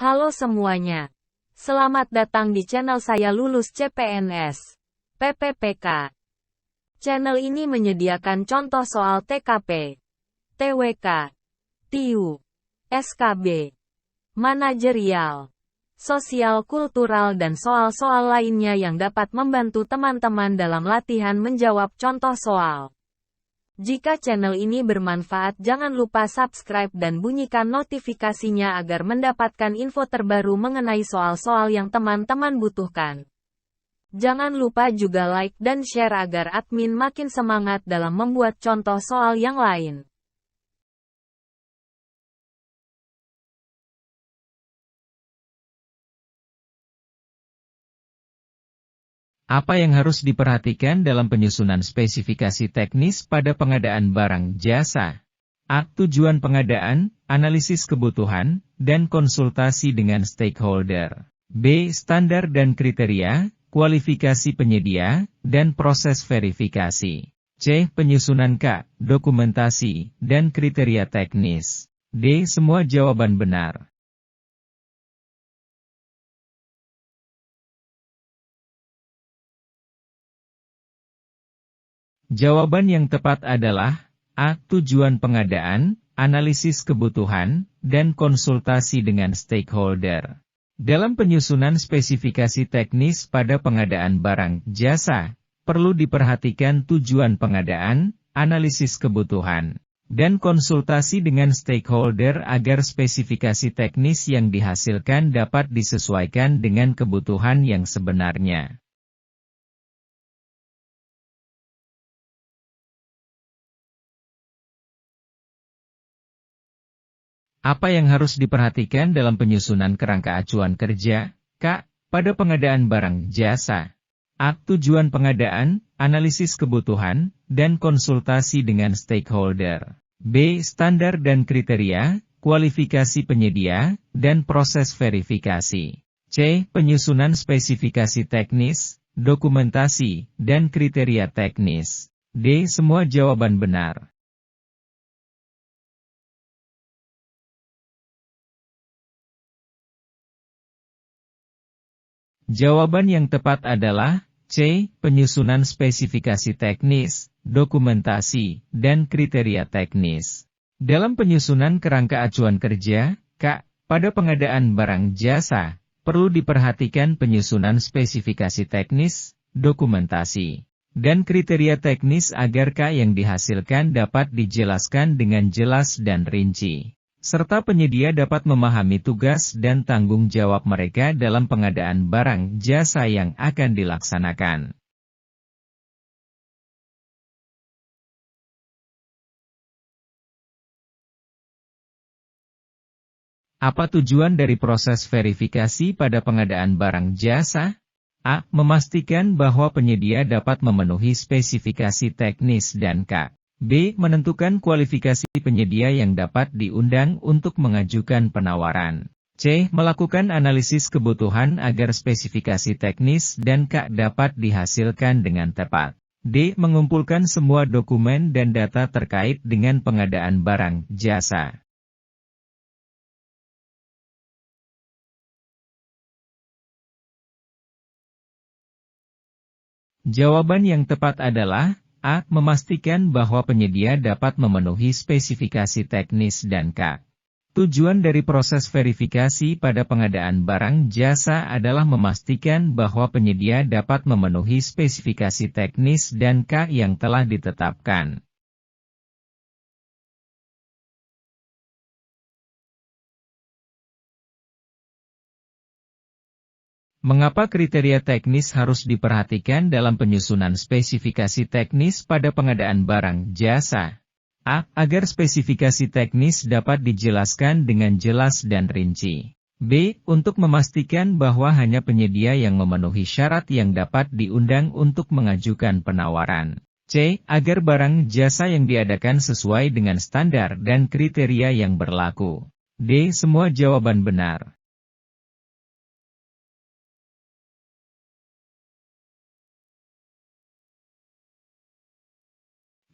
Halo semuanya. Selamat datang di channel saya Lulus CPNS. PPPK. Channel ini menyediakan contoh soal TKP, TWK, TIU, SKB, manajerial, sosial kultural dan soal-soal lainnya yang dapat membantu teman-teman dalam latihan menjawab contoh soal. Jika channel ini bermanfaat, jangan lupa subscribe dan bunyikan notifikasinya agar mendapatkan info terbaru mengenai soal-soal yang teman-teman butuhkan. Jangan lupa juga like dan share agar admin makin semangat dalam membuat contoh soal yang lain. Apa yang harus diperhatikan dalam penyusunan spesifikasi teknis pada pengadaan barang jasa? A. Tujuan pengadaan, analisis kebutuhan, dan konsultasi dengan stakeholder. B. Standar dan kriteria, kualifikasi penyedia, dan proses verifikasi. C. Penyusunan K. Dokumentasi, dan kriteria teknis. D. Semua jawaban benar. Jawaban yang tepat adalah A. Tujuan pengadaan, analisis kebutuhan, dan konsultasi dengan stakeholder. Dalam penyusunan spesifikasi teknis pada pengadaan barang jasa, perlu diperhatikan tujuan pengadaan, analisis kebutuhan, dan konsultasi dengan stakeholder agar spesifikasi teknis yang dihasilkan dapat disesuaikan dengan kebutuhan yang sebenarnya. Apa yang harus diperhatikan dalam penyusunan kerangka acuan kerja? K. Pada pengadaan barang jasa. A. Tujuan pengadaan, analisis kebutuhan, dan konsultasi dengan stakeholder. B. Standar dan kriteria, kualifikasi penyedia, dan proses verifikasi. C. Penyusunan spesifikasi teknis, dokumentasi, dan kriteria teknis. D. Semua jawaban benar. Jawaban yang tepat adalah C. Penyusunan spesifikasi teknis, dokumentasi, dan kriteria teknis. Dalam penyusunan kerangka acuan kerja, K. Pada pengadaan barang jasa, perlu diperhatikan penyusunan spesifikasi teknis, dokumentasi, dan kriteria teknis agar K yang dihasilkan dapat dijelaskan dengan jelas dan rinci, serta penyedia dapat memahami tugas dan tanggung jawab mereka dalam pengadaan barang jasa yang akan dilaksanakan. Apa tujuan dari proses verifikasi pada pengadaan barang jasa? A. Memastikan bahwa penyedia dapat memenuhi spesifikasi teknis dan K. B. Menentukan kualifikasi penyedia yang dapat diundang untuk mengajukan penawaran. C. Melakukan analisis kebutuhan agar spesifikasi teknis dan K dapat dihasilkan dengan tepat. D. Mengumpulkan semua dokumen dan data terkait dengan pengadaan barang jasa. Jawaban yang tepat adalah A. Memastikan bahwa penyedia dapat memenuhi spesifikasi teknis dan K. Tujuan dari proses verifikasi pada pengadaan barang jasa adalah memastikan bahwa penyedia dapat memenuhi spesifikasi teknis dan K yang telah ditetapkan. Mengapa kriteria teknis harus diperhatikan dalam penyusunan spesifikasi teknis pada pengadaan barang jasa? A. Agar spesifikasi teknis dapat dijelaskan dengan jelas dan rinci. B. Untuk memastikan bahwa hanya penyedia yang memenuhi syarat yang dapat diundang untuk mengajukan penawaran. C. Agar barang jasa yang diadakan sesuai dengan standar dan kriteria yang berlaku. D. Semua jawaban benar.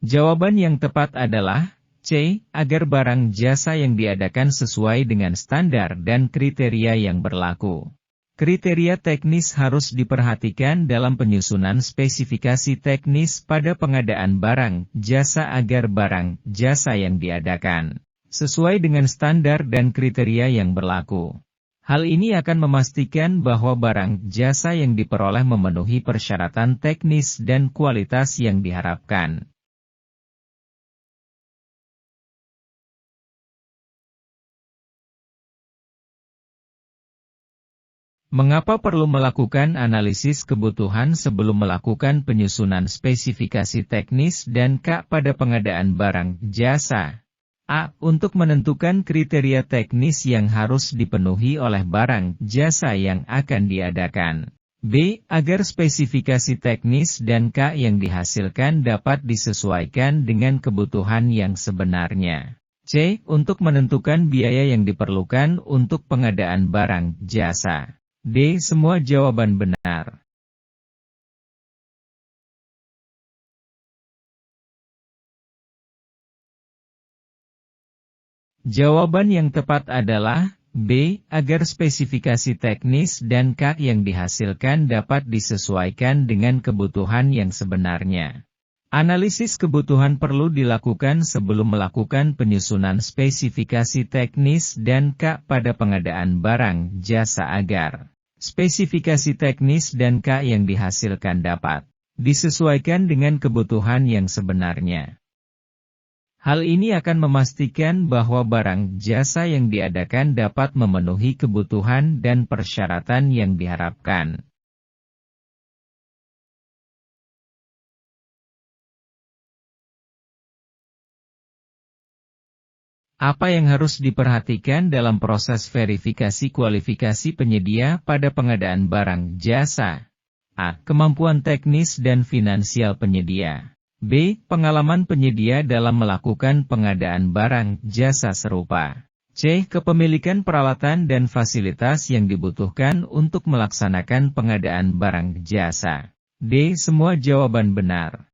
Jawaban yang tepat adalah C. Agar barang jasa yang diadakan sesuai dengan standar dan kriteria yang berlaku. Kriteria teknis harus diperhatikan dalam penyusunan spesifikasi teknis pada pengadaan barang jasa agar barang jasa yang diadakan sesuai dengan standar dan kriteria yang berlaku. Hal ini akan memastikan bahwa barang jasa yang diperoleh memenuhi persyaratan teknis dan kualitas yang diharapkan. Mengapa perlu melakukan analisis kebutuhan sebelum melakukan penyusunan spesifikasi teknis dan K pada pengadaan barang jasa? A. Untuk menentukan kriteria teknis yang harus dipenuhi oleh barang jasa yang akan diadakan. B. Agar spesifikasi teknis dan K yang dihasilkan dapat disesuaikan dengan kebutuhan yang sebenarnya. C. Untuk menentukan biaya yang diperlukan untuk pengadaan barang jasa. D. Semua jawaban benar. Jawaban yang tepat adalah B. Agar spesifikasi teknis dan K yang dihasilkan dapat disesuaikan dengan kebutuhan yang sebenarnya. Analisis kebutuhan perlu dilakukan sebelum melakukan penyusunan spesifikasi teknis dan K pada pengadaan barang jasa agar spesifikasi teknis dan K yang dihasilkan dapat disesuaikan dengan kebutuhan yang sebenarnya. Hal ini akan memastikan bahwa barang jasa yang diadakan dapat memenuhi kebutuhan dan persyaratan yang diharapkan. Apa yang harus diperhatikan dalam proses verifikasi kualifikasi penyedia pada pengadaan barang jasa? A. Kemampuan teknis dan finansial penyedia. B. Pengalaman penyedia dalam melakukan pengadaan barang jasa serupa. C. Kepemilikan peralatan dan fasilitas yang dibutuhkan untuk melaksanakan pengadaan barang jasa. D. Semua jawaban benar.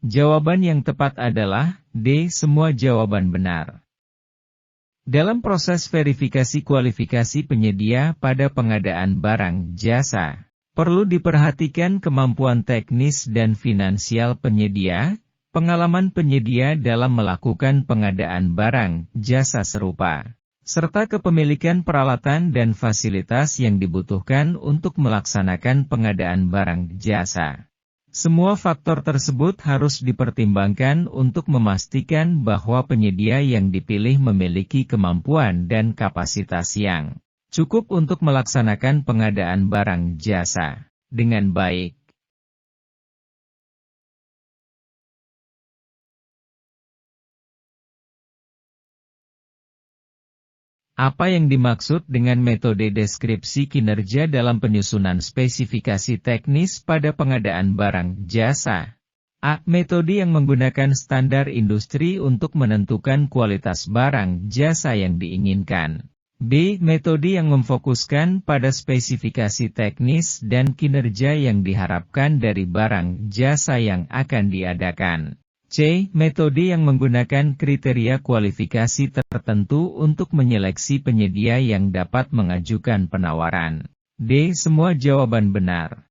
Jawaban yang tepat adalah D. Semua jawaban benar. Dalam proses verifikasi kualifikasi penyedia pada pengadaan barang jasa, perlu diperhatikan kemampuan teknis dan finansial penyedia, pengalaman penyedia dalam melakukan pengadaan barang jasa serupa, serta kepemilikan peralatan dan fasilitas yang dibutuhkan untuk melaksanakan pengadaan barang jasa. Semua faktor tersebut harus dipertimbangkan untuk memastikan bahwa penyedia yang dipilih memiliki kemampuan dan kapasitas yang cukup untuk melaksanakan pengadaan barang jasa dengan baik. Apa yang dimaksud dengan metode deskripsi kinerja dalam penyusunan spesifikasi teknis pada pengadaan barang jasa? A. Metode yang menggunakan standar industri untuk menentukan kualitas barang jasa yang diinginkan. B. Metode yang memfokuskan pada spesifikasi teknis dan kinerja yang diharapkan dari barang jasa yang akan diadakan. C. Metode yang menggunakan kriteria kualifikasi tertentu untuk menyeleksi penyedia yang dapat mengajukan penawaran. D. Semua jawaban benar.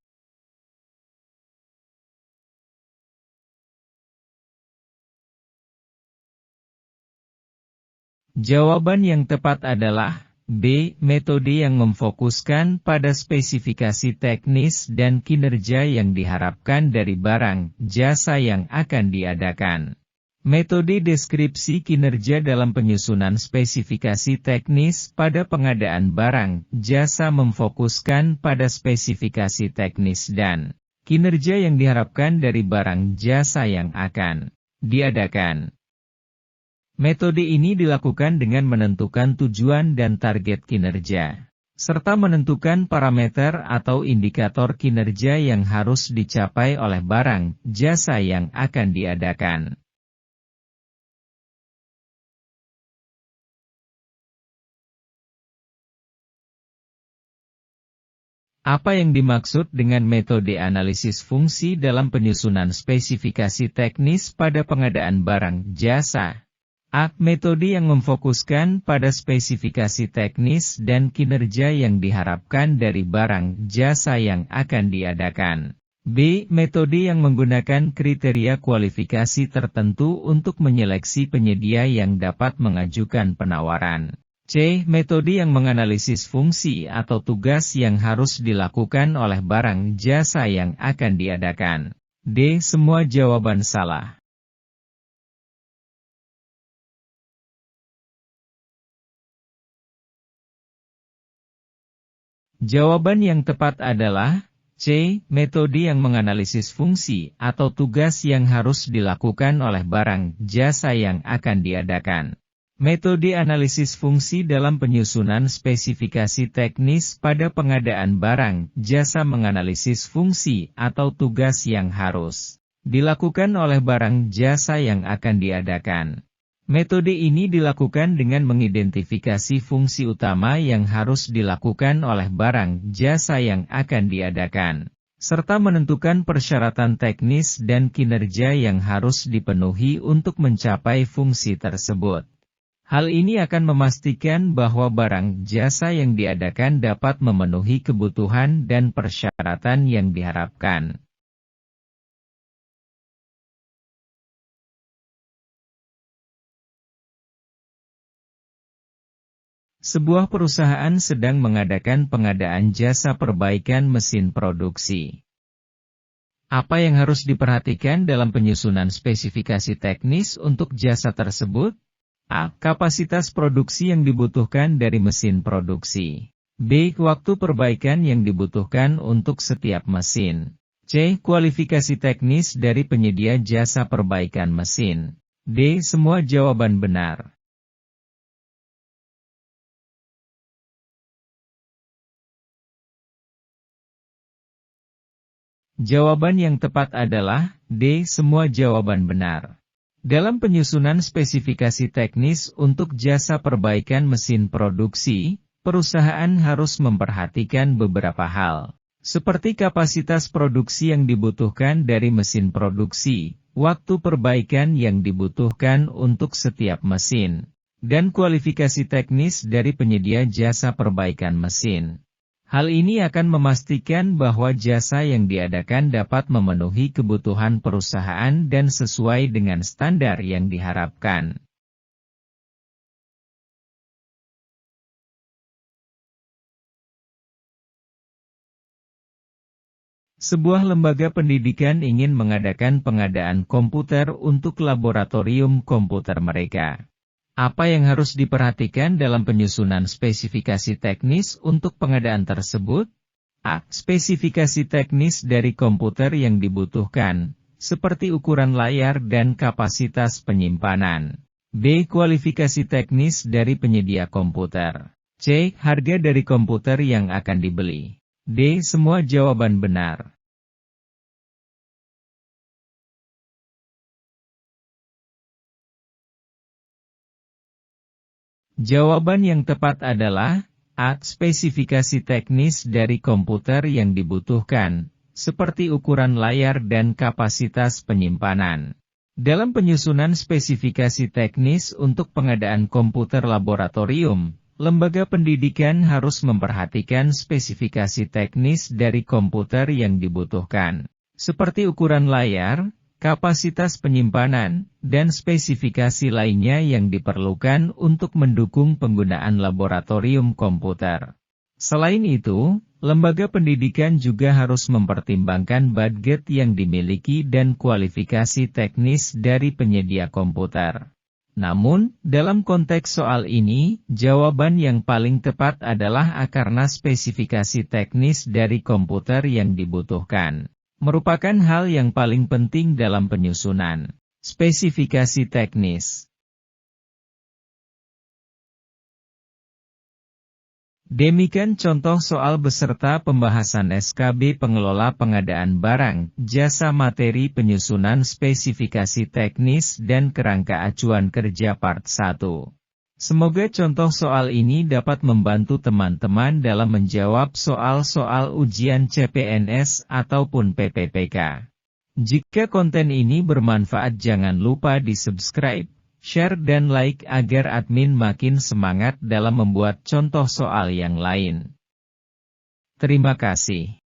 Jawaban yang tepat adalah B. Metode yang memfokuskan pada spesifikasi teknis dan kinerja yang diharapkan dari barang jasa yang akan diadakan. Metode deskripsi kinerja dalam penyusunan spesifikasi teknis pada pengadaan barang jasa memfokuskan pada spesifikasi teknis dan kinerja yang diharapkan dari barang jasa yang akan diadakan. Metode ini dilakukan dengan menentukan tujuan dan target kinerja, serta menentukan parameter atau indikator kinerja yang harus dicapai oleh barang jasa yang akan diadakan. Apa yang dimaksud dengan metode analisis fungsi dalam penyusunan spesifikasi teknis pada pengadaan barang jasa? A. Metode yang memfokuskan pada spesifikasi teknis dan kinerja yang diharapkan dari barang jasa yang akan diadakan. B. Metode yang menggunakan kriteria kualifikasi tertentu untuk menyeleksi penyedia yang dapat mengajukan penawaran. C. Metode yang menganalisis fungsi atau tugas yang harus dilakukan oleh barang jasa yang akan diadakan. D. Semua jawaban salah. Jawaban yang tepat adalah C. Metode yang menganalisis fungsi atau tugas yang harus dilakukan oleh barang jasa yang akan diadakan. Metode analisis fungsi dalam penyusunan spesifikasi teknis pada pengadaan barang jasa menganalisis fungsi atau tugas yang harus dilakukan oleh barang jasa yang akan diadakan. Metode ini dilakukan dengan mengidentifikasi fungsi utama yang harus dilakukan oleh barang jasa yang akan diadakan, serta menentukan persyaratan teknis dan kinerja yang harus dipenuhi untuk mencapai fungsi tersebut. Hal ini akan memastikan bahwa barang jasa yang diadakan dapat memenuhi kebutuhan dan persyaratan yang diharapkan. Sebuah perusahaan sedang mengadakan pengadaan jasa perbaikan mesin produksi. Apa yang harus diperhatikan dalam penyusunan spesifikasi teknis untuk jasa tersebut? A. Kapasitas produksi yang dibutuhkan dari mesin produksi. B. Waktu perbaikan yang dibutuhkan untuk setiap mesin. C. Kualifikasi teknis dari penyedia jasa perbaikan mesin. D. Semua jawaban benar. Jawaban yang tepat adalah D. Semua jawaban benar. Dalam penyusunan spesifikasi teknis untuk jasa perbaikan mesin produksi, perusahaan harus memperhatikan beberapa hal, seperti kapasitas produksi yang dibutuhkan dari mesin produksi, waktu perbaikan yang dibutuhkan untuk setiap mesin, dan kualifikasi teknis dari penyedia jasa perbaikan mesin. Hal ini akan memastikan bahwa jasa yang diadakan dapat memenuhi kebutuhan perusahaan dan sesuai dengan standar yang diharapkan. Sebuah lembaga pendidikan ingin mengadakan pengadaan komputer untuk laboratorium komputer mereka. Apa yang harus diperhatikan dalam penyusunan spesifikasi teknis untuk pengadaan tersebut? A. Spesifikasi teknis dari komputer yang dibutuhkan, seperti ukuran layar dan kapasitas penyimpanan. B. Kualifikasi teknis dari penyedia komputer. C. Harga dari komputer yang akan dibeli. D. Semua jawaban benar. Jawaban yang tepat adalah A. Spesifikasi teknis dari komputer yang dibutuhkan, seperti ukuran layar dan kapasitas penyimpanan. Dalam penyusunan spesifikasi teknis untuk pengadaan komputer laboratorium, lembaga pendidikan harus memperhatikan spesifikasi teknis dari komputer yang dibutuhkan, seperti ukuran layar, kapasitas penyimpanan, dan spesifikasi lainnya yang diperlukan untuk mendukung penggunaan laboratorium komputer. Selain itu, lembaga pendidikan juga harus mempertimbangkan budget yang dimiliki dan kualifikasi teknis dari penyedia komputer. Namun, dalam konteks soal ini, jawaban yang paling tepat adalah A karena spesifikasi teknis dari komputer yang dibutuhkan merupakan hal yang paling penting dalam penyusunan spesifikasi teknis. Demikian contoh soal beserta pembahasan SKB Pengelola Pengadaan Barang, Jasa Materi Penyusunan Spesifikasi Teknis dan Kerangka Acuan Kerja Part 1. Semoga contoh soal ini dapat membantu teman-teman dalam menjawab soal-soal ujian CPNS ataupun PPPK. Jika konten ini bermanfaat, jangan lupa di-subscribe, share dan like agar admin makin semangat dalam membuat contoh soal yang lain. Terima kasih.